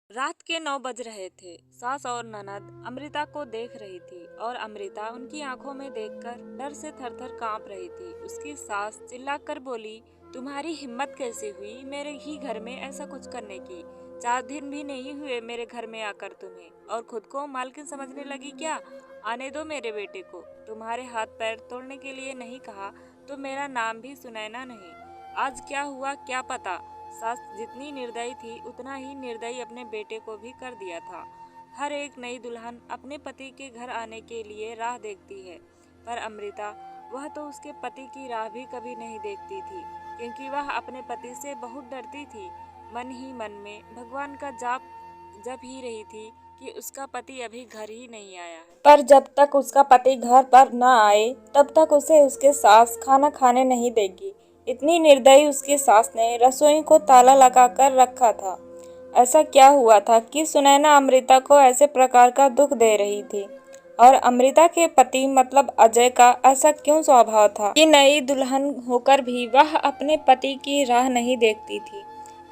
रात के 9 बज रहे थे। सास और ननद अमृता को देख रही थी और अमृता उनकी आंखों में देखकर डर से थर-थर कांप रही थी। उसकी सास चिल्लाकर बोली, तुम्हारी हिम्मत कैसे हुई मेरे ही घर में ऐसा कुछ करने की? 4 दिन भी नहीं हुए मेरे घर में आकर तुम्हें, और खुद को मालकिन समझने लगी क्या? आने दो मेरे बेटे को। तुम्हारे हाथ पैर तोड़ने के लिए नहीं कहा तो मेरा नाम भी सुनैना नहीं। आज क्या हुआ क्या पता। सास जितनी निर्दयी थी उतना ही निर्दयी अपने बेटे को भी कर दिया था। हर एक नई दुल्हन अपने पति के घर आने के लिए राह देखती है, पर अमृता, वह तो उसके पति की राह भी कभी नहीं देखती थी, क्योंकि वह अपने पति से बहुत डरती थी। मन ही मन में भगवान का जाप जप ही रही थी कि उसका पति अभी घर ही नहीं आया है। पर जब तक उसका पति घर पर न आए तब तक उसे उसके सास खाना खाने नहीं देगी। इतनी निर्दयी उसकी सास ने रसोई को ताला लगाकर रखा था। ऐसा क्या हुआ था कि सुनैना अमृता को ऐसे प्रकार का दुख दे रही थी? और अमृता के पति मतलब अजय का ऐसा क्यों स्वभाव था कि नई दुल्हन होकर भी वह अपने पति की राह नहीं देखती थी?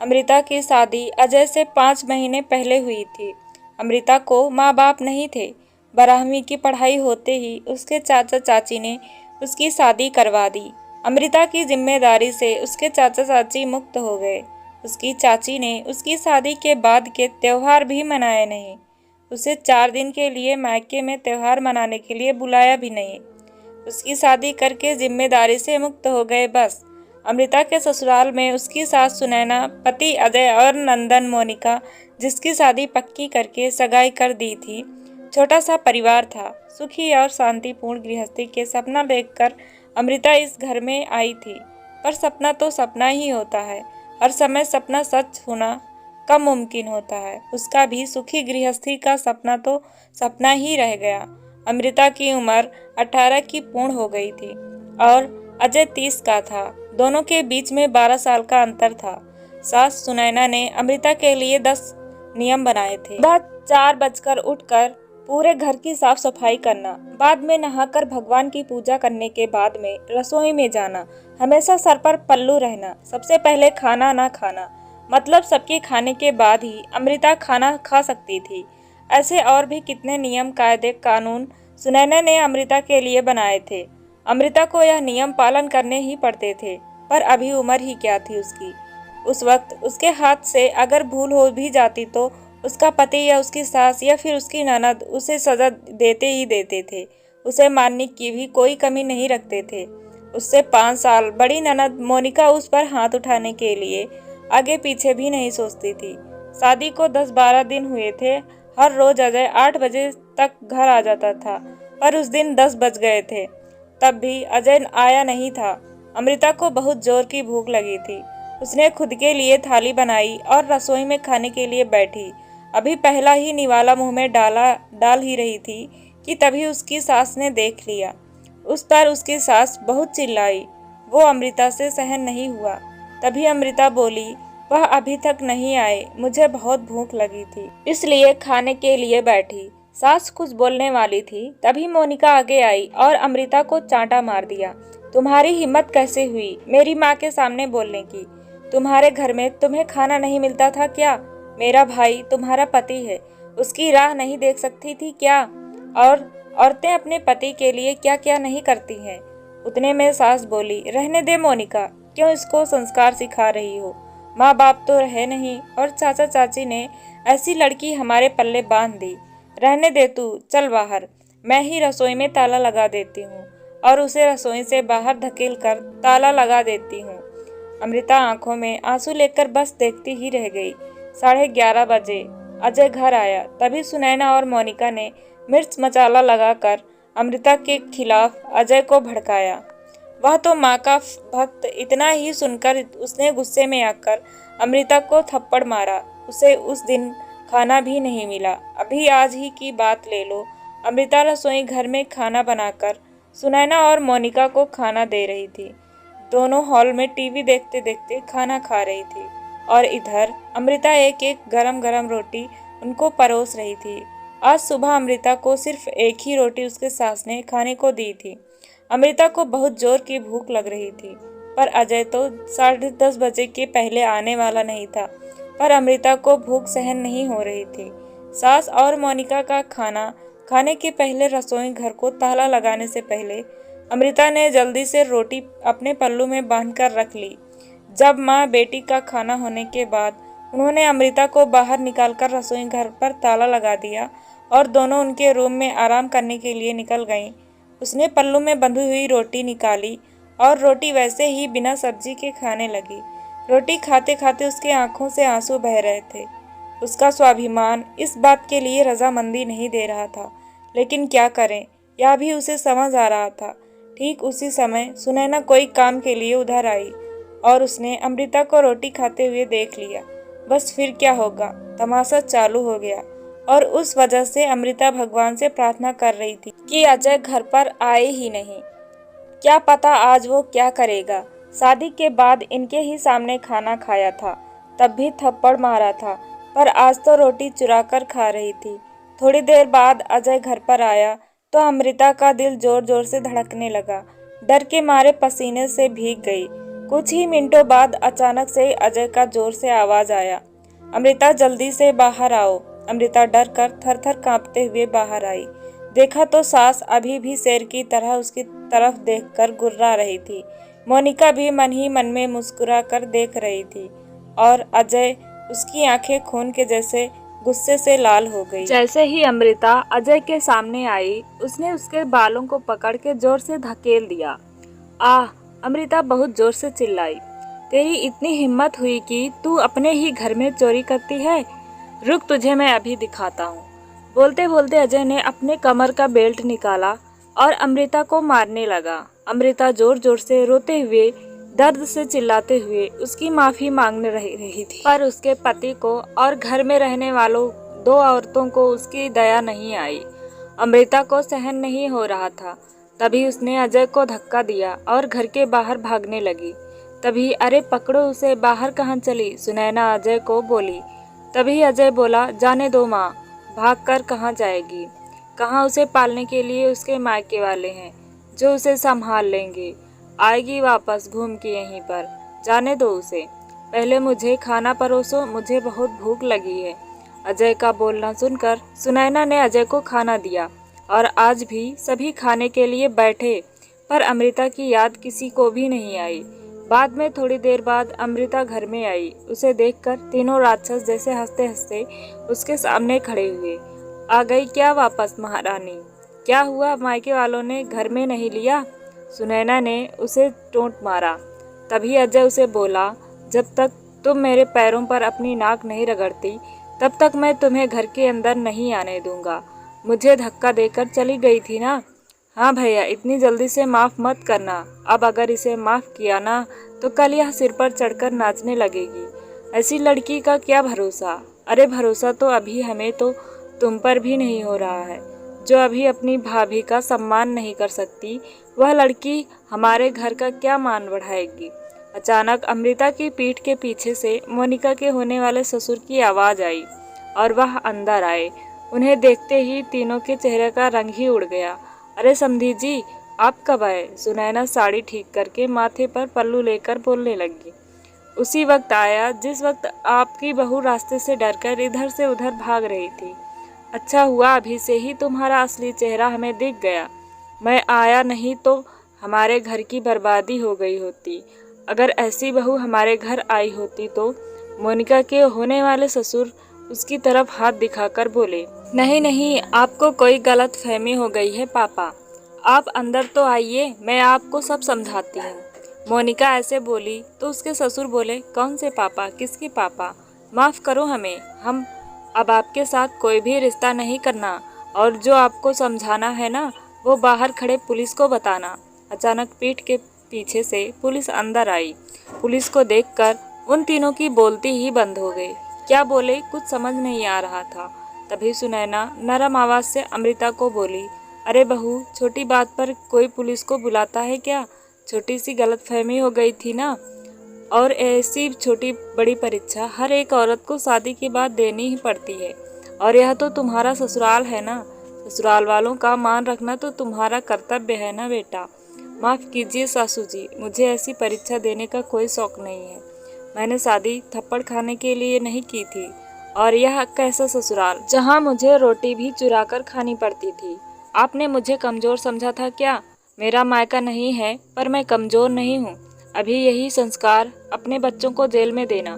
अमृता की शादी अजय से 5 महीने पहले हुई थी। अमृता को माँ बाप नहीं थे। 12वीं की पढ़ाई होते ही उसके चाचा चाची ने उसकी शादी करवा दी। अमृता की जिम्मेदारी से उसके चाचा चाची मुक्त हो गए। उसकी चाची ने उसकी शादी के बाद के त्योहार भी मनाए नहीं। उसे 4 दिन के लिए मायके में त्योहार मनाने के लिए बुलाया भी नहीं। उसकी शादी करके जिम्मेदारी से मुक्त हो गए बस। अमृता के ससुराल में उसकी सास सुनैना, पति अजय और नंदन मोनिका, जिसकी शादी पक्की करके सगाई कर दी थी, छोटा सा परिवार था। सुखी और शांतिपूर्ण गृहस्थी के सपना देखकर अमृता इस घर में आई थी। पर सपना तो सपना ही होता है। हर समय सपना सच होना कम मुमकिन होता है। उसका भी सुखी गृहस्थी का सपना तो सपना ही रह गया। अमृता की उम्र 18 की पूर्ण हो गई थी और अजय 30 का था। दोनों के बीच में 12 साल का अंतर था। सास सुनैना ने अमृता के लिए 10 नियम बनाए थे। 4 बजकर उठकर पूरे घर की साफ सफाई करना, बाद में नहाकर भगवान की पूजा करने के बाद में रसोई में जाना, हमेशा सर पर पल्लू रहना, सबसे पहले खाना ना खाना, मतलब सबके खाने के बाद ही अमृता खाना खा सकती थी। ऐसे और भी कितने नियम कायदे कानून सुनैना ने अमृता के लिए बनाए थे। अमृता को यह नियम पालन करने ही पड़ते थे, पर अभी उम्र ही क्या थी उसकी। उस वक्त उसके हाथ से अगर भूल हो भी जाती तो उसका पति या उसकी सास या फिर उसकी ननद उसे सजा देते ही देते थे। उसे मारने की भी कोई कमी नहीं रखते थे। उससे 5 साल बड़ी ननद मोनिका उस पर हाथ उठाने के लिए आगे पीछे भी नहीं सोचती थी। शादी को 10-12 दिन हुए थे। हर रोज अजय 8 बजे तक घर आ जाता था, पर उस दिन 10 बज गए थे, तब भी अजय आया नहीं था। अमृता को बहुत जोर की भूख लगी थी। उसने खुद के लिए थाली बनाई और रसोई में खाने के लिए बैठी। अभी पहला ही निवाला मुंह में डाल ही रही थी कि तभी उसकी सास ने देख लिया। उस पर उसकी सास बहुत चिल्लाई। वो अमृता से सहन नहीं हुआ। तभी अमृता बोली, वह अभी तक नहीं आए, मुझे बहुत भूख लगी थी, इसलिए खाने के लिए बैठी। सास कुछ बोलने वाली थी, तभी मोनिका आगे आई और अमृता को चांटा मार दिया। तुम्हारी हिम्मत कैसे हुई मेरी माँ के सामने बोलने की? तुम्हारे घर में तुम्हें खाना नहीं मिलता था क्या? मेरा भाई तुम्हारा पति है, उसकी राह नहीं देख सकती थी क्या? और औरतें अपने पति के लिए क्या क्या नहीं करती हैं। उतने में सास बोली, रहने दे मोनिका, क्यों इसको संस्कार सिखा रही हो? माँ बाप तो रहे नहीं और चाचा चाची ने ऐसी लड़की हमारे पल्ले बांध दी। रहने दे तू, चल बाहर। मैं ही रसोई में ताला लगा देती हूँ और उसे रसोई से बाहर धकेल कर ताला लगा देती हूँ। अमृता आंखों में आंसू लेकर बस देखती ही रह गई। 11:30 बजे अजय घर आया। तभी सुनैना और मोनिका ने मिर्च मसाला लगाकर अमृता के खिलाफ अजय को भड़काया। वह तो माँ का भक्त। इतना ही सुनकर उसने गुस्से में आकर अमृता को थप्पड़ मारा। उसे उस दिन खाना भी नहीं मिला। अभी आज ही की बात ले लो, अमृता रसोई घर में खाना बनाकर सुनैना और मोनिका को खाना दे रही थी। दोनों हॉल में टीवी देखते देखते खाना खा रही थी और इधर अमृता एक एक गरम गरम रोटी उनको परोस रही थी। आज सुबह अमृता को सिर्फ एक ही रोटी उसके सास ने खाने को दी थी। अमृता को बहुत जोर की भूख लग रही थी, पर अजय तो 10:30 बजे के पहले आने वाला नहीं था। पर अमृता को भूख सहन नहीं हो रही थी। सास और मोनिका का खाना खाने के पहले रसोई घर को ताला लगाने से पहले अमृता ने जल्दी से रोटी अपने पल्लू में बांधकर रख ली। जब माँ बेटी का खाना होने के बाद उन्होंने अमृता को बाहर निकालकर रसोई घर पर ताला लगा दिया और दोनों उनके रूम में आराम करने के लिए निकल गईं। उसने पल्लू में बंधी हुई रोटी निकाली और रोटी वैसे ही बिना सब्जी के खाने लगी। रोटी खाते खाते उसके आंखों से आंसू बह रहे थे। उसका स्वाभिमान इस बात के लिए रजामंदी नहीं दे रहा था, लेकिन क्या करें, यह भी उसे समझ आ रहा था। ठीक उसी समय सुनैना कोई काम के लिए उधर आई और उसने अमृता को रोटी खाते हुए देख लिया। बस फिर क्या होगा, तमाशा चालू हो गया और उस वजह से अमृता भगवान से प्रार्थना कर रही थी कि अजय घर पर आए ही नहीं। क्या पता आज वो क्या करेगा। शादी के बाद इनके ही सामने खाना खाया था, तब भी थप्पड़ मारा था, पर आज तो रोटी चुरा कर खा रही थी। थोड़ी देर बाद अजय घर पर आया तो अमृता का दिल जोर जोर से धड़कने लगा। डर के मारे पसीने से भीग गई। कुछ ही मिनटों बाद अचानक से अजय का जोर से आवाज आया, अमृता जल्दी से बाहर आओ। अमृता डर कर थर थर कांपते हुए बाहर आई। देखा तो सास अभी भी शेर की तरह उसकी तरफ देखकर गुर्रा रही थी। मोनिका भी मन ही मन में मुस्कुरा कर देख रही थी और अजय, उसकी आंखें खून के जैसे गुस्से से लाल हो गई। जैसे ही अमृता अजय के सामने आई, उसने उसके बालों को पकड़ के जोर से धकेल दिया। आह! अमृता बहुत जोर से चिल्लाई। तेरी इतनी हिम्मत हुई कि तू अपने ही घर में चोरी करती है? रुक, तुझे मैं अभी दिखाता हूँ। बोलते बोलते अजय ने अपने कमर का बेल्ट निकाला और अमृता को मारने लगा। अमृता जोर जोर से रोते हुए, दर्द से चिल्लाते हुए उसकी माफी मांगने रही थी, पर उसके पति को और घर में रहने वालों 2 औरतों को उसकी दया नहीं आई। अमृता को सहन नहीं हो रहा था। तभी उसने अजय को धक्का दिया और घर के बाहर भागने लगी। तभी अरे पकड़ो उसे, बाहर कहाँ चली, सुनैना अजय को बोली। तभी अजय बोला, जाने दो माँ, भाग कर कहाँ जाएगी, कहाँ उसे पालने के लिए उसके मायके वाले हैं जो उसे संभाल लेंगे। आएगी वापस घूम के यहीं पर, जाने दो उसे। पहले मुझे खाना परोसो, मुझे बहुत भूख लगी है। अजय का बोलना सुनकर सुनैना ने अजय को खाना दिया और आज भी सभी खाने के लिए बैठे, पर अमृता की याद किसी को भी नहीं आई। बाद में थोड़ी देर बाद अमृता घर में आई। उसे देखकर तीनों राक्षस जैसे हंसते हंसते उसके सामने खड़े हुए। आ गई क्या वापस महारानी? क्या हुआ, मायके वालों ने घर में नहीं लिया? सुनैना ने उसे टोंट मारा। तभी अजय उसे बोला, जब तक तुम मेरे पैरों पर अपनी नाक नहीं रगड़ती तब तक मैं तुम्हें घर के अंदर नहीं आने दूंगा। मुझे धक्का देकर चली गई थी ना? हाँ भैया, इतनी जल्दी से माफ़ मत करना। अब अगर इसे माफ़ किया ना तो कल यह सिर पर चढ़कर नाचने लगेगी। ऐसी लड़की का क्या भरोसा? अरे भरोसा तो अभी हमें तो तुम पर भी नहीं हो रहा है। जो अभी अपनी भाभी का सम्मान नहीं कर सकती, वह लड़की हमारे घर का क्या मान बढ़ाएगी। अचानक अमृता की पीठ के पीछे से मोनिका के होने वाले ससुर की आवाज़ आई और वह अंदर आए। उन्हें देखते ही तीनों के चेहरे का रंग ही उड़ गया। अरे समधी जी, आप कब आए? सुनैना साड़ी ठीक करके माथे पर पल्लू लेकर बोलने लगी। उसी वक्त आया जिस वक्त आपकी बहू रास्ते से डरकर इधर से उधर भाग रही थी। अच्छा हुआ अभी से ही तुम्हारा असली चेहरा हमें दिख गया। मैं आया नहीं तो हमारे घर की बर्बादी हो गई होती। अगर ऐसी बहू हमारे घर आई होती तो मोनिका के होने वाले ससुर उसकी तरफ हाथ दिखाकर बोले, नहीं नहीं, आपको कोई गलत फहमी हो गई है पापा। आप अंदर तो आइए, मैं आपको सब समझाती हूँ। मोनिका ऐसे बोली तो उसके ससुर बोले, कौन से पापा, किसके पापा? माफ़ करो हमें, हम अब आपके साथ कोई भी रिश्ता नहीं करना और जो आपको समझाना है ना वो बाहर खड़े पुलिस को बताना। अचानक पीठ के पीछे से पुलिस अंदर आई। पुलिस को देखकर उन तीनों की बोलती ही बंद हो गई। क्या बोले कुछ समझ नहीं आ रहा था। तभी सुनैना नरम आवाज से अमृता को बोली, अरे बहू, छोटी बात पर कोई पुलिस को बुलाता है क्या? छोटी सी गलतफहमी हो गई थी ना। और ऐसी छोटी बड़ी परीक्षा हर एक औरत को शादी के बाद देनी ही पड़ती है। और यह तो तुम्हारा ससुराल है ना, ससुराल वालों का मान रखना तो तुम्हारा कर्तव्य है ना बेटा। माफ़ कीजिए सासू जी, मुझे ऐसी परीक्षा देने का कोई शौक नहीं है। मैंने शादी थप्पड़ खाने के लिए नहीं की थी। और यह कैसा ससुराल जहाँ मुझे रोटी भी चुरा कर खानी पड़ती थी। आपने मुझे कमज़ोर समझा था क्या? मेरा मायका नहीं है पर मैं कमज़ोर नहीं हूँ। अभी यही संस्कार अपने बच्चों को जेल में देना।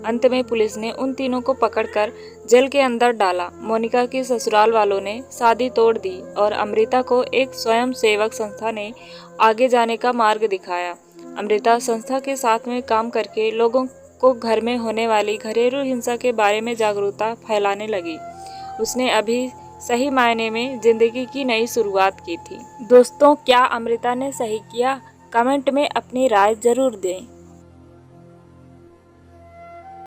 अंत में पुलिस ने उन तीनों को पकड़कर जेल के अंदर डाला। मोनिका की ससुराल वालों ने शादी तोड़ दी और अमृता को एक स्वयं सेवक संस्था ने आगे जाने का मार्ग दिखाया। अमृता संस्था के साथ में काम करके लोगों को घर में होने वाली घरेलू हिंसा के बारे में जागरूकता फैलाने लगी। उसने अभी सही मायने में जिंदगी की नई शुरुआत की थी। दोस्तों, क्या अमृता ने सही किया? कमेंट में अपनी राय जरूर दें।